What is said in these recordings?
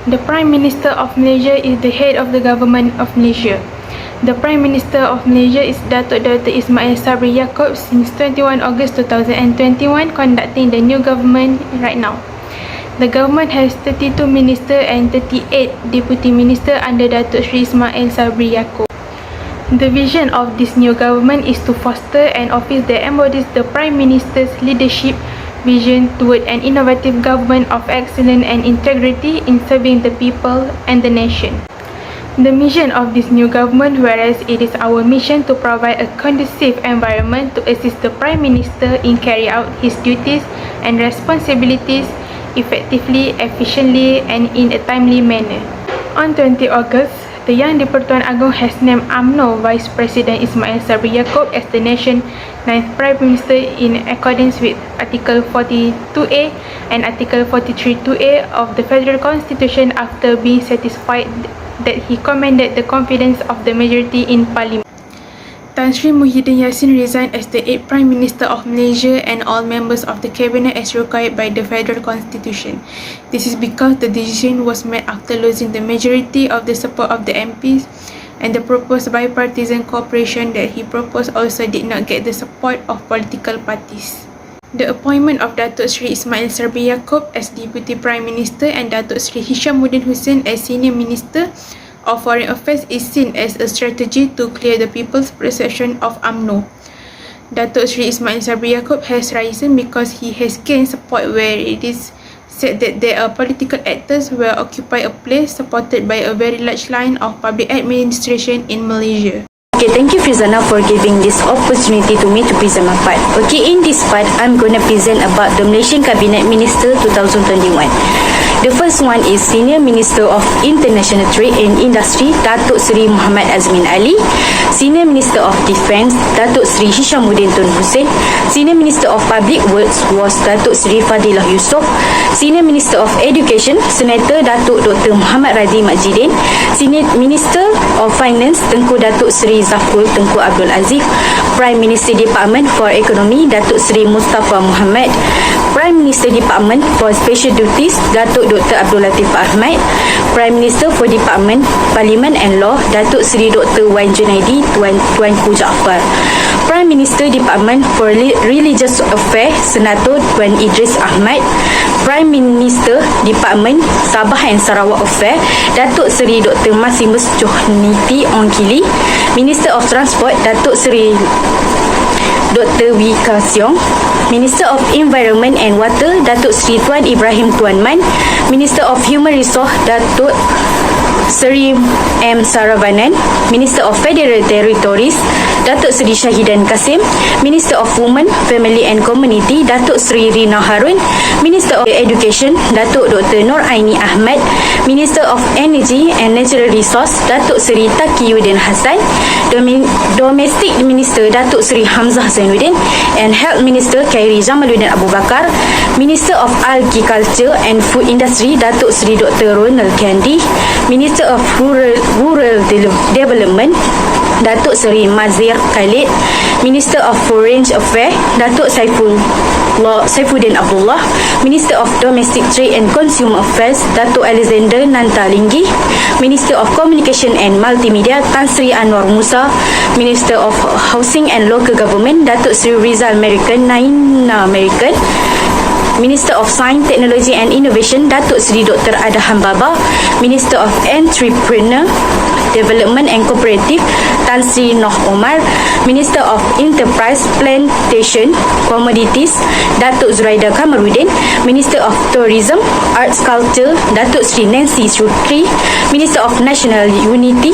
The Prime Minister of Malaysia is the head of the government of Malaysia. The Prime Minister of Malaysia is Datuk Dr. Ismail Sabri Yaakob since 21 August 2021, conducting the new government right now. The government has 32 ministers and 38 deputy ministers under Datuk Sri Ismail Sabri Yaakob. The vision of this new government is to foster an office that embodies the Prime Minister's leadership vision toward an innovative government of excellence and integrity in serving the people and the nation. The mission of this new government, whereas it is our mission to provide a conducive environment to assist the Prime Minister in carrying out his duties and responsibilities effectively, efficiently and in a timely manner. On 20 August, the Yang di-Pertuan Agong has named UMNO Vice President Ismail Sabri Yaakob as the nation's 9th Prime Minister in accordance with Article 42A and Article 43(2)A of the Federal Constitution after being satisfied that he commanded the confidence of the majority in Parliament. Tan Sri Muhyiddin Yassin resigned as the 8th Prime Minister of Malaysia and all members of the Cabinet as required by the Federal Constitution. This is because the decision was made after losing the majority of the support of the MPs, and the proposed bipartisan cooperation that he proposed also did not get the support of political parties. The appointment of Datuk Sri Ismail Sabri Yaakob as Deputy Prime Minister and Datuk Sri Hishamuddin Hussein as Senior Minister of Foreign Affairs is seen as a strategy to clear the people's perception of UMNO. Datuk Sri Ismail Sabri Yaakob has risen because he has gained support where it is said that there are political actors who occupy a place supported by a very large line of public administration in Malaysia. Okay, thank you Frizana for giving this opportunity to me to present my part. Okay, in this part, I'm going to present about the Malaysian Cabinet Minister 2021. The first one is Senior Minister of International Trade and Industry, Datuk Seri Muhammad Azmin Ali. Senior Minister of Defence, Datuk Seri Hishamuddin Tun Hussein. Senior Minister of Public Works was Datuk Seri Fadilah Yusof. Senior Minister of Education, Senator Datuk Dr. Muhammad Radhi Majidin. Senior Minister of Finance, Tengku Datuk Seri Zafrul Tengku Abdul Aziz. Prime Minister Department for Economy, Datuk Seri Mustafa Muhammad. Prime Minister Department for Special Duties, Datuk Dr. Abdul Latif Ahmad. Prime Minister for Department Parliament and Law, Datuk Seri Dr. Wan Junaidi Tuanku Jaafar. Prime Minister Department for Religious Affairs, Senator Tuan Idris Ahmad. Prime Minister Department Sabah and Sarawak Affairs, Datuk Seri Dr. Masimus Johniti Ongkili. Minister of Transport, Datuk Seri Dr. Wika Siong. Minister of Environment and Water, Datuk Seri Tuan Ibrahim Tuan Man. Minister of Human Resource, Datuk Seri M. Saravanan. Minister of Federal Territories, Datuk Seri Syahidan Kasim. Minister of Women, Family and Community, Datuk Seri Rina Harun. Minister of Education, Datuk Dr. Nur Aini Ahmad. Minister of Energy and Natural Resource, Datuk Seri Taqiyuddin Hassan. Domestic Minister, Datuk Seri Hamzah Zainuddin. And Health Minister, Khairi Jamaluddin Abu Bakar. Minister of Agriculture and Food Industry, Datuk Seri Dr. Ronald Kandi. Minister of Rural Development, Datuk Seri Mazir Khalid. Minister of Foreign Affairs, Datuk Saifuddin Abdullah. Minister of Domestic Trade and Consumer Affairs, Datuk Alexander Nantalinggi. Minister of Communication and Multimedia, Tan Sri Anwar Musa. Minister of Housing and Local Government, Datuk Sri Rizal Naina American. Minister of Science, Technology and Innovation, Datuk Seri Dr. Adham Baba. Minister of Entrepreneur Development and Cooperative, Tan Sri Noh Omar. Minister of Enterprise, Plantation, Commodities, Datuk Zuraida Kamaruddin. Minister of Tourism, Arts Culture, Datuk Sri Nancy Shukri. Minister of National Unity,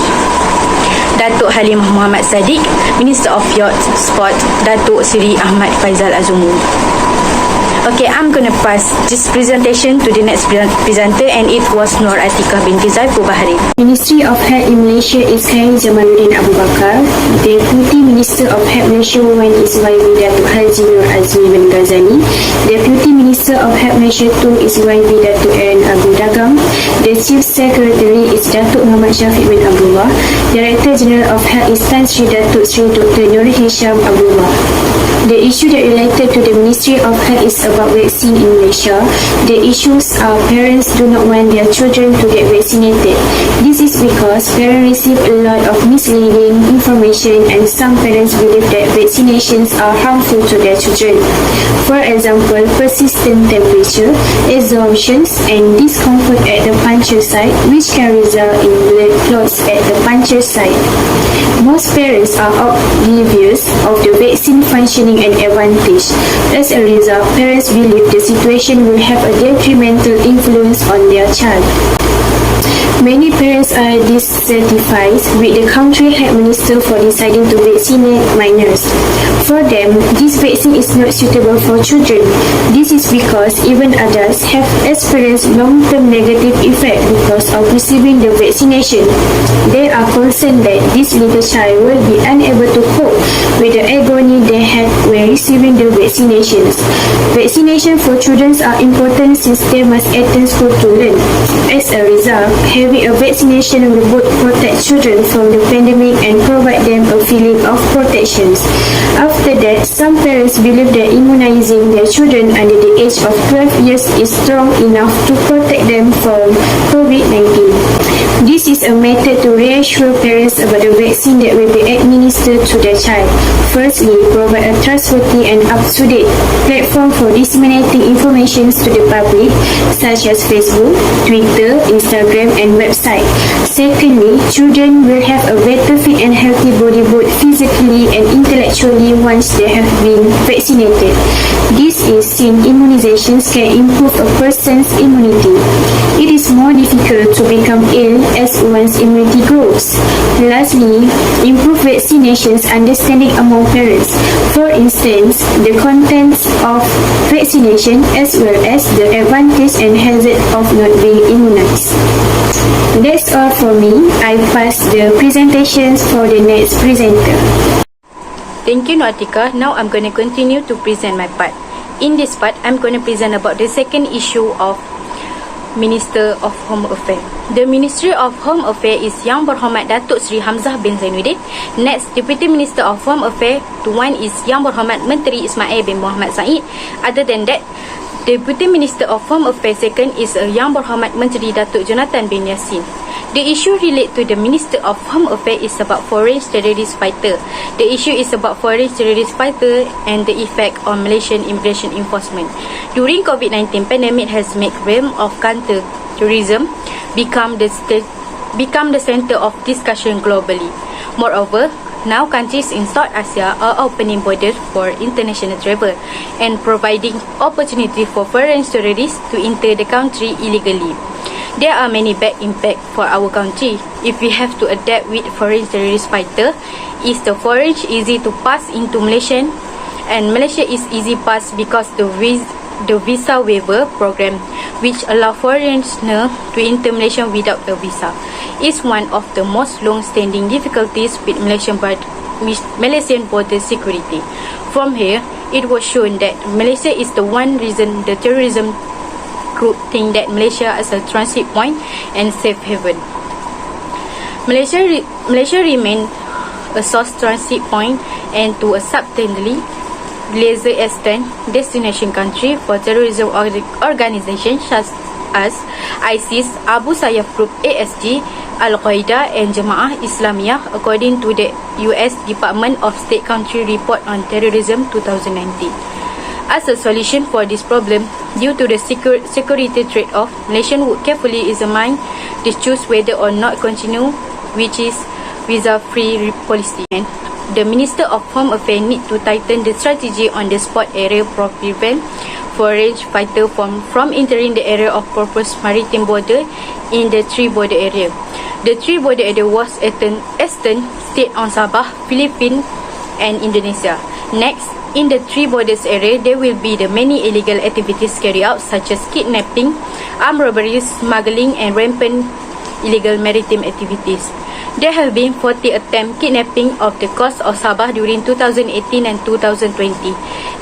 Datuk Halimah Muhammad Sadiq. Minister of Youth Sport, Datuk Seri Ahmad Faizal Azumu. Okay, I'm going to pass this presentation to the next presenter, and it was Nur Atikah binti Zaiful Bahari. Ministry of Health in Malaysia is Khairi Jamaluddin Abu Bakar. The Deputy Minister of Health Malaysia Wan is YB Datuk Haji Nur Azmi bin Ghazali. Deputy Minister of Health Malaysia Tun is YB Datuk Aaron Abu Dagam. The Chief Secretary is Datuk Muhammad Syafiq bin Abdullah. Director General of Health is Tan Sri Datuk Sri Dr. Nur Hisham Abdullah. The issue that related to the Ministry of Health is about vaccine in Malaysia. The issues are parents do not want their children to get vaccinated. This is because parents receive a lot of misleading information and some parents believe that vaccinations are harmful to their children. For example, persistent temperature, exhaustion and discomfort at the puncture site, which can result in blood clots at the puncture site. Most parents are oblivious of the vaccine functioning and advantage. As a result, parents believe the situation will have a detrimental influence on their child. Many parents are dissatisfied with the country health minister for deciding to vaccinate minors. For them, this vaccine is not suitable for children. This is because even adults have experienced long-term negative effect because of receiving the vaccination. They are concerned that this little child will be unable to cope with the agony they had when receiving the vaccinations. Vaccination for children are important since they must attend school to learn. As a result, having a vaccination will both protect children from the pandemic and provide them a feeling of protection. After that, some parents believe that immunizing their children under the age of 12 years is strong enough to protect them from COVID-19. This is a method to reassure parents about the vaccine that will be administered to their child. Firstly, provide a trustworthy and up-to-date platform for disseminating information to the public, such as Facebook, Twitter, Instagram, and website. Secondly, children will have a better fit and healthy body both physically and intellectually once they have been vaccinated. This is since immunizations can improve a person's immunity. It is more difficult to become ill as one's immunity grows. Lastly, improve vaccinations understanding among parents. For instance, the contents of vaccination as well as the advantage and hazard of not being immunized. That's all for me. I pass the presentations for the next presenter. Thank you, Nautica. Now I'm going to continue to present my part. In this part, I'm going to present about the second issue of Minister of Home Affairs. The Ministry of Home Affairs is Yang Berhormat Datuk Seri Hamzah bin Zainuddin. Next, Deputy Minister of Home Affairs to one is Yang Berhormat Menteri Ismail bin Muhammad Said. Other than that, Deputy Minister of Home Affairs second is Yang Berhormat Menteri Datuk Jonathan bin Yassin. The issue related to the Minister of Home Affairs is about foreign terrorist fighter. The issue is about foreign terrorist fighter and the effect on Malaysian immigration enforcement. During COVID-19 pandemic has made realm of counter-terrorism become the center of discussion globally. Moreover, now countries in South Asia are opening borders for international travel and providing opportunity for foreign terrorists to enter the country illegally. There are many bad impact for our country. If we have to adapt with foreign terrorist fighter, is the foreign easy to pass into Malaysia, and Malaysia is easy pass because the visa waiver program, which allow foreigners to enter Malaysia without a visa, is one of the most long-standing difficulties with Malaysian border security. From here, it was shown that Malaysia is the one reason the terrorism group think that Malaysia as a transit point and safe haven. Malaysia remain a source transit point and to a substantially laser extent destination country for terrorism organizations such as ISIS, Abu Sayyaf Group, ASG, Al-Qaeda and Jemaah Islamiyah, according to the US Department of State Country Report on Terrorism 2019. As a solution for this problem, due to the security trade-off, Malaysian would carefully examine to choose whether or not continue which is visa-free policy. And the Minister of Home Affairs need to tighten the strategy on the spot area to prevent foreign fighter from entering the area of proposed maritime border in the three border area. The three border area was eastern state on Sabah, Philippines and Indonesia. Next, in the three borders area, there will be the many illegal activities carried out such as kidnapping, armed robberies, smuggling and rampant illegal maritime activities. There have been 40 attempt kidnapping of the coast of Sabah during 2018 and 2020.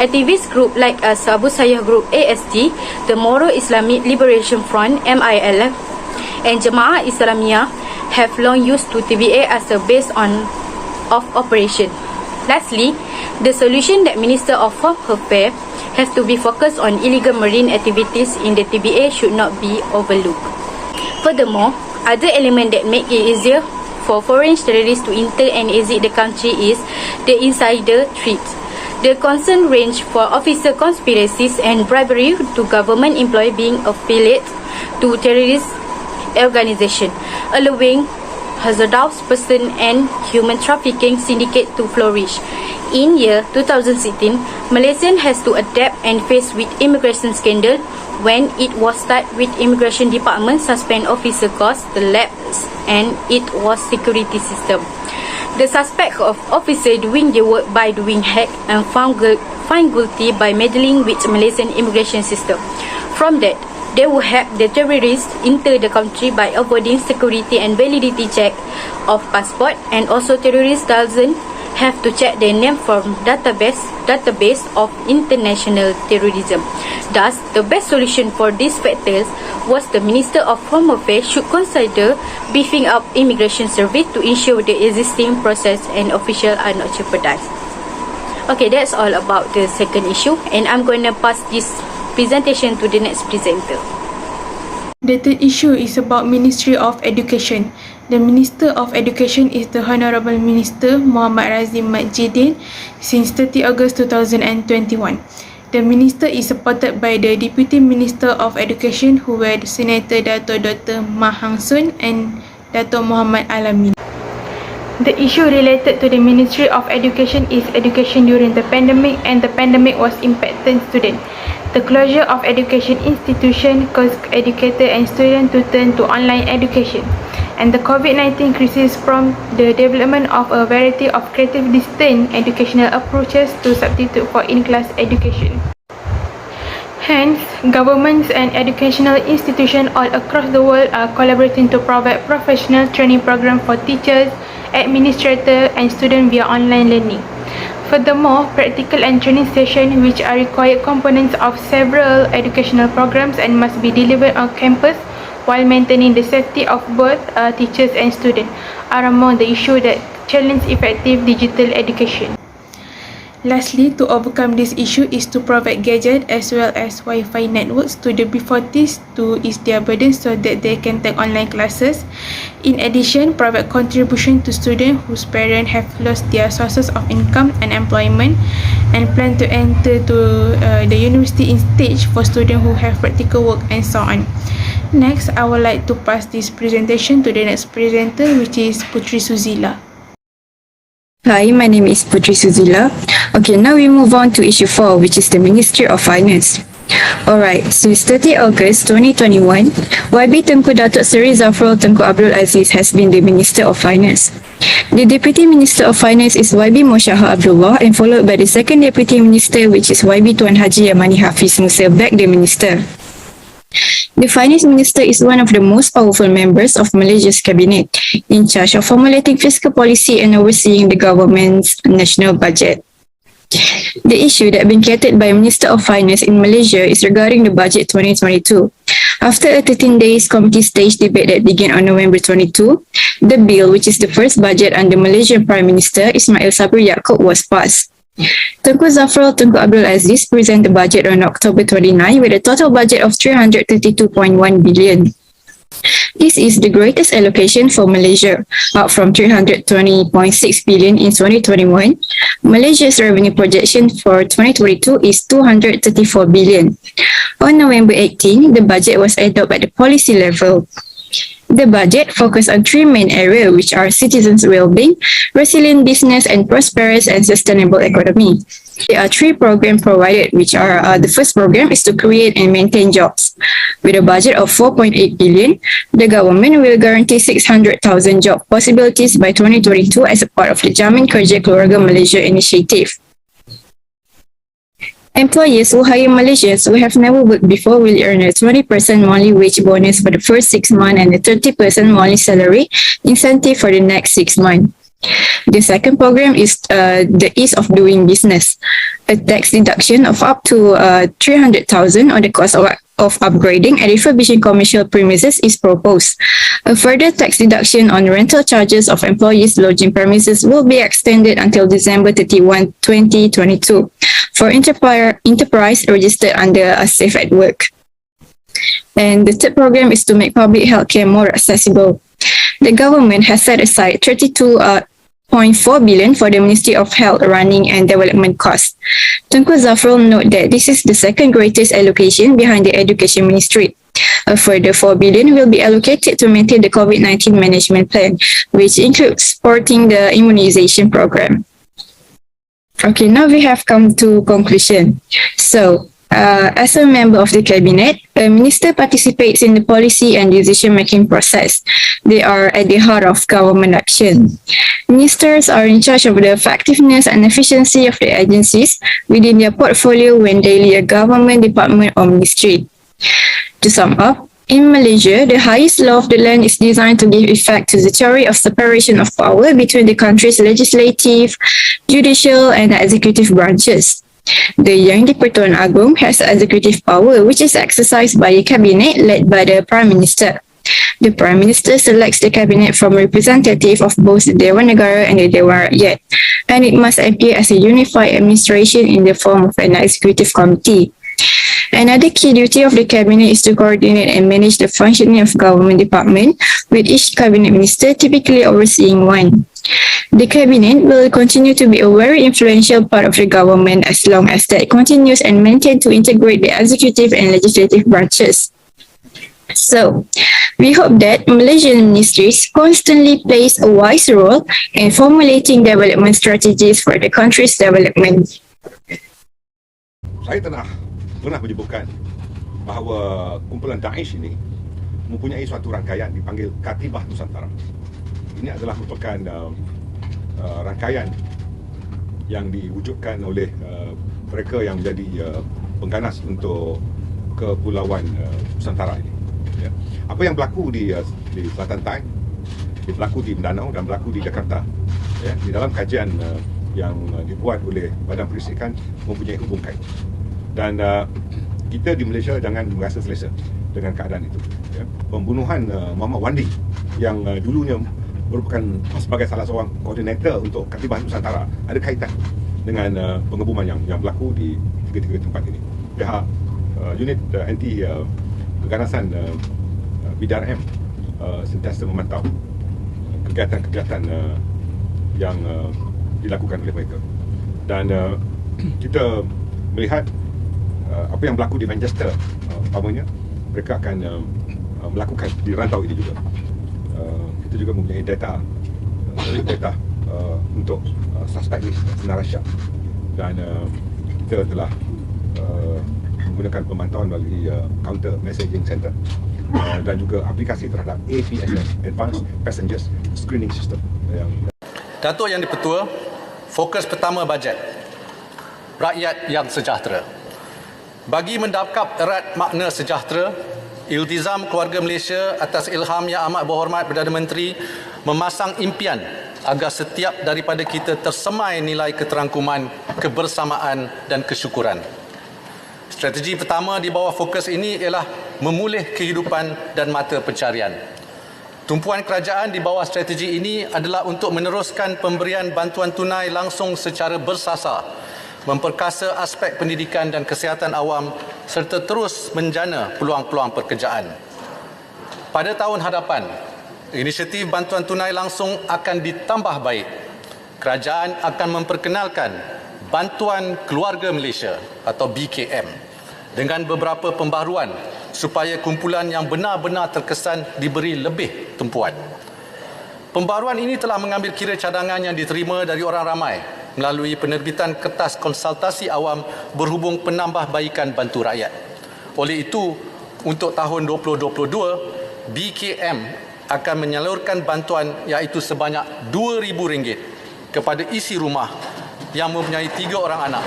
Activist group like Abu Sayyaf Group ASG, the Moro Islamic Liberation Front MILF, and Jemaah Islamiyah have long used to TBA as a base of operation. Lastly, The solution that Minister of Home Affairs has to be focused on illegal marine activities in the TBA should not be overlooked. Furthermore, other element that make it easier for foreign terrorists to enter and exit the country is the insider threat. The concern range for officer conspiracies and bribery to government employees being affiliated to terrorist organization, allowing hazardous person and human trafficking syndicate to flourish. In year 2016, Malaysia has to adapt and face with immigration scandal when it was start with immigration department suspend officer cost, the labs and it was security system. The suspect of officer doing the work by doing hack and found guilty by meddling with Malaysian immigration system. From that, they will help the terrorists enter the country by avoiding security and validity check of passport, and also terrorists doesn't have to check their name from database of international terrorism. Thus, the best solution for these factors was the Minister of Home Affairs should consider beefing up immigration service to ensure the existing process and officials are not jeopardized. Okay, that's all about the second issue, and I'm going to pass this presentation to the next presenter. The third issue is about Ministry of Education. The Minister of Education is the Honourable Minister Muhammad Razim Majidin since 30 August 2021. The Minister is supported by the Deputy Minister of Education who were Senator Dato Dr. Mah Hang Soon and Dato Muhammad Alamin. The issue related to the Ministry of Education is education during the pandemic, and the pandemic was impacting students. The closure of education institution caused educators and students to turn to online education, and the COVID-19 crisis prompted the development of a variety of creative distant educational approaches to substitute for in-class education. Hence, governments and educational institutions all across the world are collaborating to provide professional training programs for teachers, administrators and students via online learning. Furthermore, practical and training sessions, which are required components of several educational programs and must be delivered on campus while maintaining the safety of both teachers and students, are among the issues that challenge effective digital education. Lastly, to overcome this issue is to provide gadgets as well as Wi-Fi networks to the B40s to ease their burden so that they can take online classes. In addition, provide contribution to students whose parents have lost their sources of income and employment and plan to enter to the university in stage for students who have practical work and so on. Next, I would like to pass this presentation to the next presenter, which is Putri Suzila. Hi, my name is Putri Suzila. Okay, now we move on to issue 4, which is the Ministry of Finance. Alright, since 30 August 2021, YB Tengku Datuk Seri Zafrul Tengku Abdul Aziz has been the Minister of Finance. The Deputy Minister of Finance is YB Mosyaha Abdullah, and followed by the second Deputy Minister, which is YB Tuan Haji Yamani Hafiz Musa, back the Minister. The Finance Minister is one of the most powerful members of Malaysia's cabinet, in charge of formulating fiscal policy and overseeing the government's national budget. The issue that been catered by Minister of Finance in Malaysia is regarding the budget 2022. After a 13 days committee stage debate that began on November 22, the bill, which is the first budget under Malaysian Prime Minister Ismail Sabri Yaakob, was passed. Tengku Zafrul Tengku Abdul Aziz presented the budget on October 29 with a total budget of 332.1 billion. This is the greatest allocation for Malaysia, up from 320.6 billion in 2021. Malaysia's revenue projection for 2022 is 234 billion. On November 18, the budget was adopted at the policy level. The budget focused on three main areas, which are citizens' well-being, resilient business, and prosperous and sustainable economy. There are three programs provided, which are the first program is to create and maintain jobs. With a budget of 4.8 billion, the government will guarantee 600,000 job possibilities by 2022 as a part of the Jamin Kerja Keluarga Malaysia initiative. Employers who hire Malaysians who have never worked before will earn a 20% monthly wage bonus for the first 6 months and a 30% monthly salary incentive for the next 6 months. The second program is the ease of doing business, a tax deduction of up to 300,000 on the cost of of upgrading and refurbishing commercial premises is proposed. A further tax deduction on rental charges of employees' lodging premises will be extended until December 31, 2022 for enterprise registered under a Safe at Work. And the third program is to make public healthcare more accessible. The government has set aside 32.4 billion for the Ministry of Health running and development costs. Tunku Zafrul note that this is the second greatest allocation behind the Education Ministry. A further 4 billion will be allocated to maintain the COVID-19 management plan, which includes supporting the immunization program. Okay, now we have come to conclusion. So, as a member of the cabinet, a minister participates in the policy and decision-making process. They are at the heart of government action. Ministers are in charge of the effectiveness and efficiency of the agencies within their portfolio when they lead a government department or ministry. To sum up, in Malaysia, the highest law of the land is designed to give effect to the theory of separation of power between the country's legislative, judicial and executive branches. The Yang di-Pertuan Agong has executive power which is exercised by a cabinet led by the Prime Minister. The Prime Minister selects the cabinet from representative of both the Dewan Negara and the Dewan Rakyat, and it must appear as a unified administration in the form of an executive committee. Another key duty of the cabinet is to coordinate and manage the functioning of government department, with each cabinet minister typically overseeing one. The cabinet will continue to be a very influential part of the government as long as that continues and maintains to integrate the executive and legislative branches. So, we hope that Malaysian ministries constantly plays a wise role in formulating development strategies for the country's development. Saya pernah menyebutkan bahawa kumpulan Daesh ini mempunyai suatu rangkaian dipanggil Katibah Nusantara. Ini adalah merupakan rangkaian yang diwujudkan oleh mereka yang menjadi pengganas untuk kepulauan Nusantara ini. Ya. Apa yang berlaku di Selatan Tai, berlaku di Mindanao dan berlaku di Jakarta, ya, di dalam kajian yang dibuat oleh Badan Perisikan mempunyai hubung kait. Dan kita di Malaysia jangan merasa selesa dengan keadaan itu. Ya. Pembunuhan Muhammad Wandi yang dulunya merupakan sebagai salah seorang koordinator untuk Katibah Nusantara ada kaitan dengan pengebuman yang berlaku di tiga-tiga tempat ini. Pihak unit anti keganasan BDRM sentiasa memantau kegiatan-kegiatan yang dilakukan oleh mereka. Dan kita melihat apa yang berlaku di Manchester, umpamanya mereka akan melakukan di rantau ini juga. Kita juga mempunyai data untuk suspek ini senar Syah, dan kita telah menggunakan pemantauan melalui counter messaging center dan juga aplikasi terhadap APSS, Advanced Passengers Screening System. Datuk Yang di-Pertua, fokus pertama bajet, rakyat yang sejahtera. Bagi mendakap erat makna sejahtera, iltizam keluarga Malaysia atas ilham Yang Amat Berhormat Perdana Menteri memasang impian agar setiap daripada kita tersemai nilai keterangkuman, kebersamaan dan kesyukuran. Strategi pertama di bawah fokus ini ialah memulih kehidupan dan mata pencarian. Tumpuan kerajaan di bawah strategi ini adalah untuk meneruskan pemberian bantuan tunai langsung secara bersasar, memperkasa aspek pendidikan dan kesihatan awam serta terus menjana peluang-peluang pekerjaan. Pada tahun hadapan, inisiatif bantuan tunai langsung akan ditambah baik. Kerajaan akan memperkenalkan Bantuan Keluarga Malaysia atau BKM dengan beberapa pembaharuan supaya kumpulan yang benar-benar terkesan diberi lebih tumpuan. Pembaharuan ini telah mengambil kira cadangan yang diterima dari orang ramai melalui penerbitan kertas konsultasi awam berhubung penambahbaikan bantu rakyat. Oleh itu, untuk tahun 2022, BKM akan menyalurkan bantuan iaitu sebanyak RM2,000 kepada isi rumah yang mempunyai 3 orang anak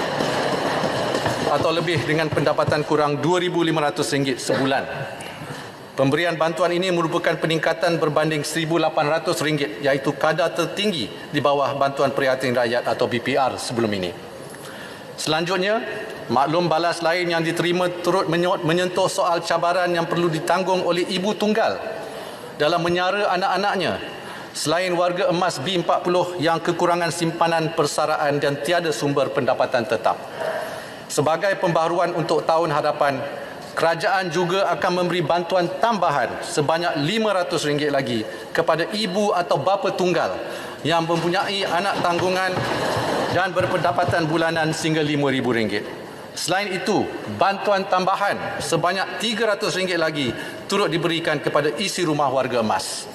atau lebih dengan pendapatan kurang RM2,500 sebulan. Pemberian bantuan ini merupakan peningkatan berbanding RM1,800 iaitu kadar tertinggi di bawah Bantuan Prihatin Rakyat atau BPR sebelum ini. Selanjutnya, maklum balas lain yang diterima turut menyentuh soal cabaran yang perlu ditanggung oleh ibu tunggal dalam menyara anak-anaknya selain warga emas B40 yang kekurangan simpanan persaraan dan tiada sumber pendapatan tetap. Sebagai pembaharuan untuk tahun hadapan, kerajaan juga akan memberi bantuan tambahan sebanyak RM500 lagi kepada ibu atau bapa tunggal yang mempunyai anak tanggungan dan berpendapatan bulanan sehingga RM5,000. Selain itu, bantuan tambahan sebanyak RM300 lagi turut diberikan kepada isi rumah warga emas.